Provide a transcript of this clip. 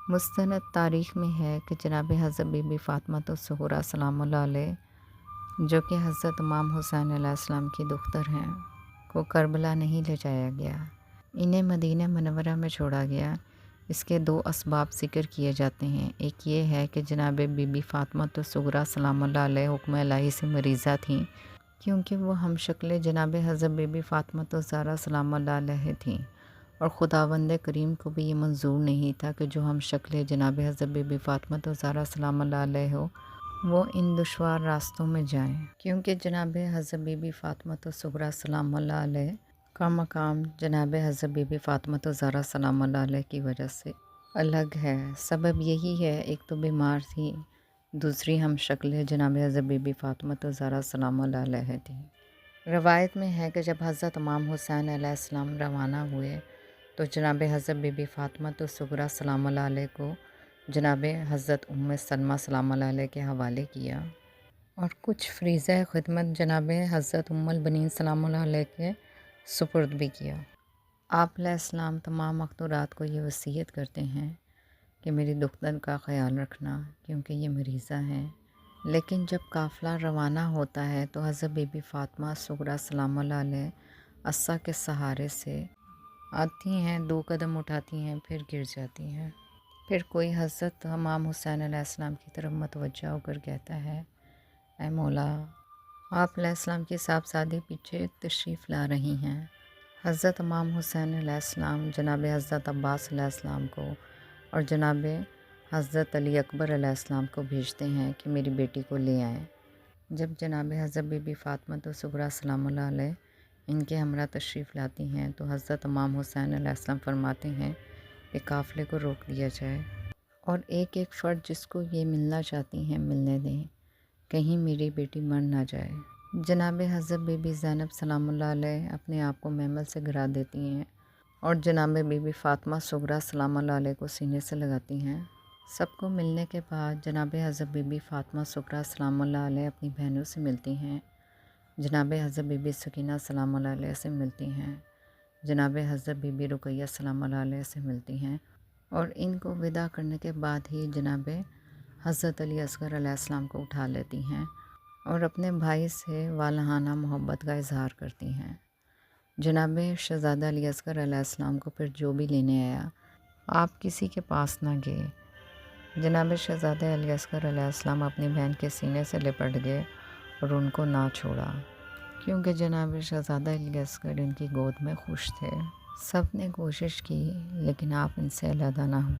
مستند تاریخ میں ہے کہ جناب حضرت بی بی فاطمہ الزہرا سلام اللہ علیہ، جو کہ حضرت امام حسین علیہ السلام کی دختر ہیں، کو کربلا نہیں لے جایا گیا، انہیں مدینہ منورہ میں چھوڑا گیا۔ اس کے دو اسباب ذکر کیے جاتے ہیں۔ ایک یہ ہے کہ جناب بی بی فاطمہ الزہرا سلام اللہ علیہ حکم الہی سے مریضہ تھیں، کیونکہ وہ ہم شکل جناب حضرت بی بی فاطمہ الزہرا سلام اللہ علیہ تھیں، اور خداوند کریم کو بھی یہ منظور نہیں تھا کہ جو ہم شکل جناب حضرت بی بی فاطمہ الزہرا سلام اللہ علیہ ہو وہ ان دشوار راستوں میں جائیں، کیونکہ جناب حضرت بی بی فاطمہ الزہرا سلام اللہ علیہ کا مقام جناب حضرت بی بی فاطمہ الزہرا سلام اللہ علیہ کی وجہ سے الگ ہے۔ سبب یہی ہے، ایک تو بیمار تھی، دوسری ہم شکل جناب حضرت بی بی فاطمہ الزہرا سلام اللہ علیہ تھی۔ روایت میں ہے کہ جب حضرت امام حسین علیہ السلام روانہ ہوئے تو جناب حضرت بی بی فاطمہ الزہرا سلام اللہ علیہ کو جناب حضرت ام سلمہ سلام اللہ علیہ کے حوالے کیا، اور کچھ فریضہ خدمت جناب حضرت ام البنین سلام اللہ علیہ کے سپرد بھی کیا۔ آپ علیہ السلام تمام مقدورات کو یہ وصیت کرتے ہیں کہ میری دختر کا خیال رکھنا، کیونکہ یہ مریضہ ہیں۔ لیکن جب قافلہ روانہ ہوتا ہے تو حضرت بی بی فاطمہ الزہرا سلام اللہ علیہ عصا کے سہارے سے آتی ہیں، 2 قدم اٹھاتی ہیں، پھر گر جاتی ہیں۔ پھر کوئی حضرت امام حسین علیہ السلام کی طرف متوجہ ہو کر کہتا ہے، اے مولا، آپ علیہ السلام کی صاحبزادی پیچھے تشریف لا رہی ہیں۔ حضرت امام حسین علیہ السلام جناب حضرت عباس علیہ السلام کو اور جناب حضرت علی اکبر علیہ السلام کو بھیجتے ہیں کہ میری بیٹی کو لے آئیں۔ جب جناب حضرت بی بی فاطمہ الزہرا سلام اللہ علیہ ان کے ہمراہ تشریف لاتی ہیں تو حضرت امام حسین علیہ السلام فرماتے ہیں کہ قافلے کو روک دیا جائے، اور ایک ایک فرد جس کو یہ ملنا چاہتی ہیں ملنے دیں، کہیں میری بیٹی مر نہ جائے۔ جناب حضرت بی بی زینب سلام اللہ علیہ اپنے آپ کو محمل سے گرا دیتی ہیں اور جناب بی بی فاطمہ الزہرا سلام اللہ علیہ کو سینے سے لگاتی ہیں۔ سب کو ملنے کے بعد جناب حضرت بی بی فاطمہ الزہرا سلام اللہ علیہ اپنی بہنوں سے ملتی ہیں، جناب حضرت بی بی سکینہ سلام اللہ علیہ سے ملتی ہیں، جناب حضرت بی بی رقیہ سلام اللہ علیہ سے ملتی ہیں، اور ان کو وداع کرنے کے بعد ہی جناب حضرت علی اصغر علیہ السلام کو اٹھا لیتی ہیں اور اپنے بھائی سے والہانہ محبت کا اظہار کرتی ہیں۔ جناب شہزادہ علی اصغر علیہ السلام کو پھر جو بھی لینے آیا آپ کسی کے پاس نہ گئے۔ جناب شہزادہ علی اصغر علیہ السلام اپنی بہن کے سینے سے لپٹ گئے اور ان کو نہ چھوڑا، کیونکہ جناب شہزادہ علی اصغر ان کی گود میں خوش تھے۔ سب نے کوشش کی لیکن آپ ان سے علیحدہ نہ ہوئے۔